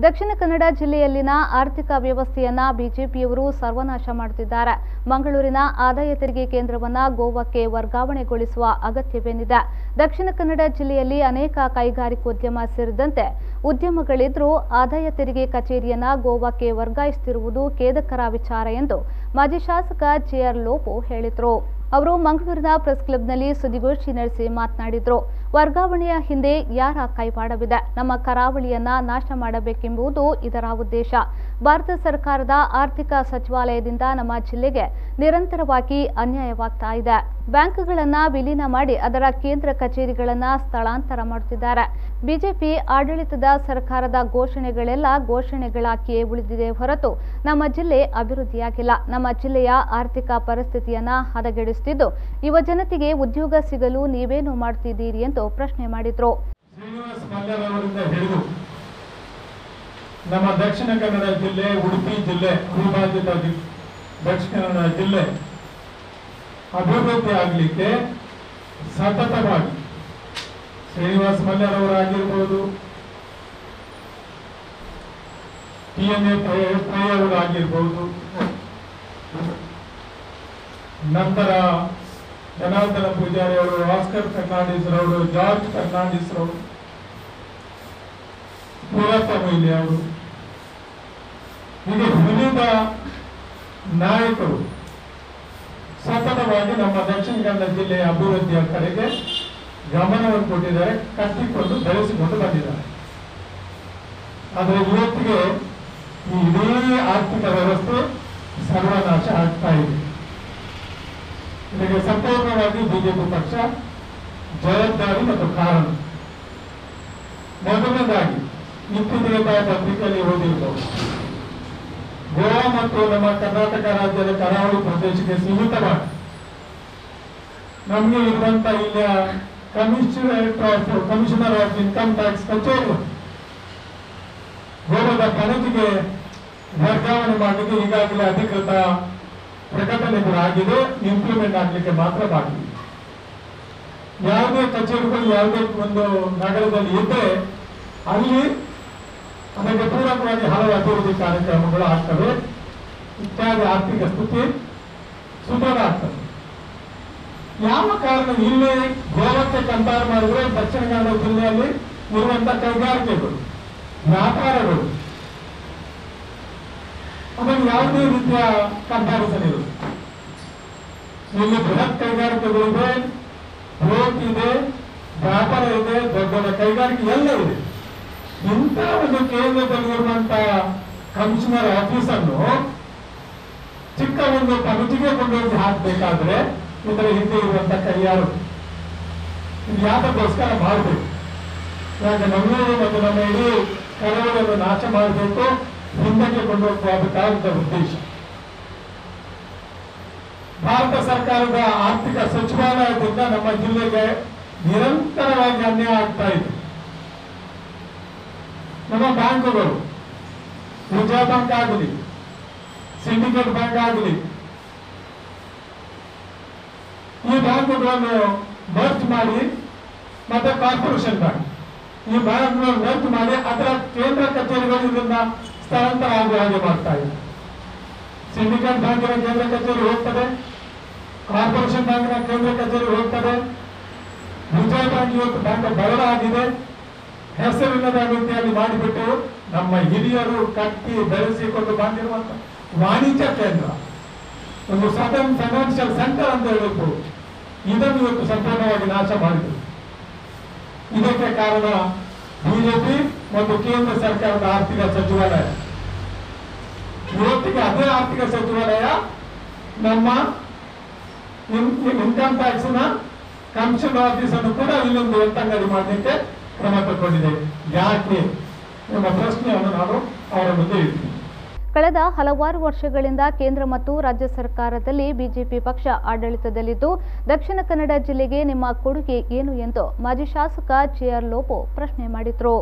ದಕ್ಷಿಣ ಕನ್ನಡ ಜಿಲ್ಲೆಯಲ್ಲಿನ ಆರ್ಥಿಕ ವ್ಯವಸ್ಥೆಯನ್ನ ಬಿಜೆಪಿಯವರು ಸರ್ವನಾಶ ಮಾಡುತ್ತಿದ್ದಾರೆ. ಮಂಗಳೂರಿನ ಆದಾಯ ತೆರಿಗೆ ಕೇಂದ್ರವನ್ನ ಗೋವಾಕ್ಕೆ ವರ್ಗಾವಣೆಗೊಳಿಸುವ ಅಗತ್ಯವೇನಿದೆ? ದಕ್ಷಿಣ ಕನ್ನಡ ಜಿಲ್ಲೆಯಲ್ಲಿ ಅನೇಕ ಕೈಗಾರಿಕೋದ್ಯಮ ಸೇರಿದಂತೆ ಉದ್ಯಮಗಳಿದ್ರೂ ಆದಾಯ ತೆರಿಗೆ ಕಚೇರಿಯನ್ನ ಗೋವಾಕ್ಕೆ ವರ್ಗಾಯಿಸುತ್ತಿರುವುದು ಖೇದಕರ ವಿಚಾರ ಎಂದು ಮಾಜಿ ಶಾಸಕ ಜೆಆರ್ ಲೋಪೋ ಹೇಳಿದರು. ಅವರು ಮಂಗಳೂರಿನ ಪ್ರೆಸ್ ಕ್ಲಬ್ನಲ್ಲಿ ಸುದ್ದಿಗೋಷ್ಠಿ ನಡೆಸಿ ಮಾತನಾಡಿದರು. ವರ್ಗಾವಣೆಯ ಹಿಂದೆ ಯಾರ ಕೈವಾಡವಿದೆ? ನಮ್ಮ ಕರಾವಳಿಯನ್ನ ನಾಶ ಮಾಡಬೇಕೆಂಬುದು ಇದರ ಉದ್ದೇಶ. ಭಾರತ ಸರ್ಕಾರದ ಆರ್ಥಿಕ ಸಚಿವಾಲಯದಿಂದ ನಮ್ಮ ಜಿಲ್ಲೆಗೆ ನಿರಂತರವಾಗಿ ಅನ್ಯಾಯವಾಗ್ತಾ ಇದೆ. ಬ್ಯಾಂಕ್ಗಳನ್ನ ವಿಲೀನ ಮಾಡಿ ಅದರ ಕೇಂದ್ರ ಕಚೇರಿಗಳನ್ನ ಸ್ಥಳಾಂತರ ಮಾಡುತ್ತಿದ್ದಾರೆ. ಬಿಜೆಪಿ ಆಡಳಿತದ ಸರ್ಕಾರದ ಘೋಷಣೆಗಳೆಲ್ಲ ಘೋಷಣೆಗಳಾಗಿಯೇ ಉಳಿದಿದೆ ಹೊರತು ನಮ್ಮ ಜಿಲ್ಲೆ ಅಭಿವೃದ್ಧಿಯಾಗಿಲ್ಲ. ನಮ್ಮ ಜಿಲ್ಲೆಯ ಆರ್ಥಿಕ ಪರಿಸ್ಥಿತಿಯನ್ನ ಹದಗೆಡಿಸುತ್ತಿದ್ದು ಯುವ ಜನತೆಗೆ ಉದ್ಯೋಗ ಸಿಗಲು ನೀವೇನು ಮಾಡುತ್ತಿದ್ದೀರಿ ಎಂದು ಪ್ರಶ್ನೆ ಮಾಡಿದ್ರು. ನಮ್ಮ ದಕ್ಷಿಣ ಕನ್ನಡ ಜಿಲ್ಲೆ, ಉಡುಪಿ ಜಿಲ್ಲೆ, ಅವಿಭಾಜಿತ ದಕ್ಷಿಣ ಕನ್ನಡ ಜಿಲ್ಲೆ ಅಭಿವೃದ್ಧಿ ಆಗಲಿಕ್ಕೆ ಸತತವಾಗಿ ಶ್ರೀನಿವಾಸ್ ಮಲ್ಯರವರಾಗಿರ್ಬೋದು, TNA ಪೈ ಅವರಾಗಿರ್ಬೋದು, ನಂತರ ಜನಾರ್ದನ ಪೂಜಾರಿ ಅವರು, ಆಸ್ಕರ್ ಫರ್ನಾಂಡಿಸ್ ರವರು, ಜಾರ್ಜ್ ಫರ್ನಾಂಡಿಸ್ ರವರು, ಪೂರತ್ತ ಮೊಯ್ಲಿ ಅವರು, ಹೀಗೆ ವಿವಿಧ ನಾಯಕರು ಸತತವಾಗಿ ನಮ್ಮ ದಕ್ಷಿಣ ಕನ್ನಡ ಜಿಲ್ಲೆಯ ಅಭಿವೃದ್ಧಿಯ ಕಡೆಗೆ ಗಮನವನ್ನು ಕೊಟ್ಟಿದ್ದಾರೆ, ಕಟ್ಟಿಕೊಂಡು ಬೆಳೆಸಿಕೊಂಡು ಬಂದಿದ್ದಾರೆ. ಆದರೆ ಇವತ್ತಿಗೆ ಈ ಇಡೀ ಆರ್ಥಿಕ ವ್ಯವಸ್ಥೆ ಸರ್ವನಾಶ ಆಗ್ತಾ ಇದೆ. ಇದಕ್ಕೆ ಸಂಪೂರ್ಣವಾಗಿ ಬಿಜೆಪಿ ಪಕ್ಷ ಜವಾಬ್ದಾರಿ ಮತ್ತು ಕಾರಣ. ಮೊದಲನೇದಾಗಿ ಇತ್ತೀಚೆಗೆ ಪತ್ರಿಕೆಯಲ್ಲಿ ಓದಿರಬಹುದು, ಗೋವಾ ಮತ್ತು ನಮ್ಮ ಕರ್ನಾಟಕ ರಾಜ್ಯದ ಕರಾವಳಿ ಪ್ರದೇಶಕ್ಕೆ ಸೀಮಿತವಾಗಿ ನಮಗೆ ಇರುವಂತ ಇಲ್ಲಿಯ ಕಮಿಷನರ್ ಆಫ್ ಇನ್ಕಮ್ ಟ್ಯಾಕ್ಸ್ ಕಚೇರಿ ಗೋವಾದ ಪಣಜಿಗೆ ವರ್ಗಾವಣೆ ಮಾಡಲಿಕ್ಕೆ ಈಗಾಗಲೇ ಅಧಿಕೃತ ಪ್ರಕಟಣೆಗಳು ಆಗಿದೆ, ಇಂಪ್ಲಿಮೆಂಟ್ ಆಗಲಿಕ್ಕೆ ಮಾತ್ರ ಬಾಕಿ. ಯಾವುದೇ ಕಚೇರಿಗಳು ಯಾವುದೇ ಒಂದು ನಗರದಲ್ಲಿ ಇದ್ದರೆ ಅಲ್ಲಿ ಅದಕ್ಕೆ ಪೂರಕವಾಗಿ ಹಲವು ಅಭಿವೃದ್ಧಿ ಕಾರ್ಯಕ್ರಮಗಳು ಆಗ್ತವೆ, ಇತ್ಯಾದಿ ಆರ್ಥಿಕ ಸ್ಥಿತಿ ಸುಧಾರ ಆಗ್ತದೆ. ಯಾವ ಕಾರಣ ಇಲ್ಲಿ ಗೋವಾಕ್ಕೆ ಕಂಪೇರ್ ಮಾಡಿದ್ರೆ ದಕ್ಷಿಣ ಕನ್ನಡ ಜಿಲ್ಲೆಯಲ್ಲಿ ಇರುವಂತಹ ಕೈಗಾರಿಕೆಗಳು, ವ್ಯಾಪಾರಗಳು ಅದನ್ನು ಯಾವುದೇ ರೀತಿಯ ಕಂಪ್ಯಾರಿಸನ್ ಇಲ್ಲ. ಇಲ್ಲಿ ಬೃಹತ್ ಕೈಗಾರಿಕೆಗಳಿದೆ, ಗ್ರೋತ್ ಇದೆ, ವ್ಯಾಪಾರ ಇದೆ, ದೊಡ್ಡ ದೊಡ್ಡ ಕೈಗಾರಿಕೆ ಎಲ್ಲ ಇದೆ. ಇಂಥ ಒಂದು ಕೇಂದ್ರದಲ್ಲಿರುವಂತಹ ಕಮಿಷನರ್ ಆಫೀಸ್ ಅನ್ನು ಚಿಕ್ಕ ಒಂದು ಪಣಜಿಗೆ ಕೊಂಡೋಗಿ ಹಾಕಬೇಕಾದ್ರೆ ಇದರ ಹಿಂದೆ ಇರುವಂತಹ ಕೈಯಾರು ಇದು ಯಾತಕ್ಕೋಸ್ಕರ ಮಾಡಬೇಕು? ಯಾಕೆ ಮಂಗಳೂರು ಮತ್ತು ನಮ್ಮ ಇಡೀ ಕರಾವಳಿಯನ್ನು ನಾಶ ಮಾಡಬೇಕು, ಹಿಂದಕ್ಕೆ ಕೊಂಡೋಗಬೇಕಾದ ಉದ್ದೇಶ. ಭಾರತ ಸರ್ಕಾರದ ಆರ್ಥಿಕ ಸಚಿವಾಲಯದಿಂದ ನಮ್ಮ ಜಿಲ್ಲೆಗೆ ನಿರಂತರವಾಗಿ ಅನ್ಯಾಯ ಆಗ್ತಾ ಇದೆ. ನಮ್ಮ ಬ್ಯಾಂಕುಗಳು, ವಿಜಯ ಬ್ಯಾಂಕ್ ಆಗಲಿ, ಸಿಂಡಿಕೇಟ್ ಬ್ಯಾಂಕ್ ಆಗಲಿ, ಈ ಬ್ಯಾಂಕುಗಳನ್ನು ಮರ್ಜ್ ಮಾಡಿ ಮತ್ತೆ ಕಾರ್ಪೊರೇಷನ್ ಬ್ಯಾಂಕ್, ಈ ಬ್ಯಾಂಕ್ಗಳನ್ನು ಮರ್ಜ್ ಮಾಡಿ ಅದರ ಕೇಂದ್ರ ಕಚೇರಿಗಳು ಇದನ್ನ ಸ್ಥಳಾಂತರ ಆಗುವ ಹಾಗೆ ಮಾಡ್ತಾ ಇದೆ. ಸಿಂಡಿಕೇಟ್ ಬ್ಯಾಂಕಿನ ಕೇಂದ್ರ ಕಚೇರಿ ಹೋಗ್ತದೆ, ಕಾರ್ಪೊರೇಷನ್ ಬ್ಯಾಂಕಿನ ಕೇಂದ್ರ ಕಚೇರಿ ಹೋಗ್ತದೆ. ವಿಜಯ ಬ್ಯಾಂಕ್ ಇವತ್ತು ಬ್ಯಾಂಕ್ ಬರಡ ಆಗಿದೆ, ಹೆಸರಿಲ್ಲದ ರೀತಿಯಲ್ಲಿ ಮಾಡಿಬಿಟ್ಟು ನಮ್ಮ ಹಿರಿಯರು ಕಟ್ಟಿ ಬೆಳೆಸಿಕೊಂಡು ಬಂದಿರುವಂತ ವಾಣಿಜ್ಯ ಕೇಂದ್ರ, ಒಂದು ಸದನ್ ಫೈನಾನ್ಷಿಯಲ್ ಸೆಂಟರ್ ಅಂತ ಹೇಳಬಹುದು, ಇದನ್ನು ಇವತ್ತು ಸಂಪೂರ್ಣವಾಗಿ ನಾಶ ಮಾಡಿದ್ರು. ಇದಕ್ಕೆ ಕಾರಣ ಬಿಜೆಪಿ ಮತ್ತು ಕೇಂದ್ರ ಸರ್ಕಾರದ ಆರ್ಥಿಕ ಸಚಿವಾಲಯ. ಇವತ್ತಿಗೆ ಅದೇ ಆರ್ಥಿಕ ಸಚಿವಾಲಯ ನಮ್ಮ ಇನ್ಕಮ್ ಟ್ಯಾಕ್ಸ್ ನ ಕಮಿಷನ್ ಆಫೀಸ್ ಅನ್ನು ಕೂಡ ಇಲ್ಲೊಂದು ಎತ್ತಂಗಡಿ ಮಾಡಲಿಕ್ಕೆ ಕ್ರಮ ತಗೊಂಡಿದೆ. ಯಾಕೆ ಎಂಬ ಪ್ರಶ್ನೆಯನ್ನು ನಾನು ಅವರ ಮುಂದೆ ಇಡ್ತೀನಿ. ಕಳೆದ ಹಲವಾರು ವರ್ಷಗಳಿಂದ ಕೇಂದ್ರ ಮತ್ತು ರಾಜ್ಯ ಸರ್ಕಾರದಲ್ಲಿ ಬಿಜೆಪಿ ಪಕ್ಷ ಆಡಳಿತದಲ್ಲಿದ್ದು ದಕ್ಷಿಣ ಕನ್ನಡ ಜಿಲ್ಲೆಗೆ ನಿಮ್ಮ ಕೊಡುಗೆ ಏನು ಎಂದು ಮಾಜಿ ಶಾಸಕ ಜೆಆರ್ ಲೋಪೋ ಪ್ರಶ್ನೆ ಮಾಡಿದ್ರು.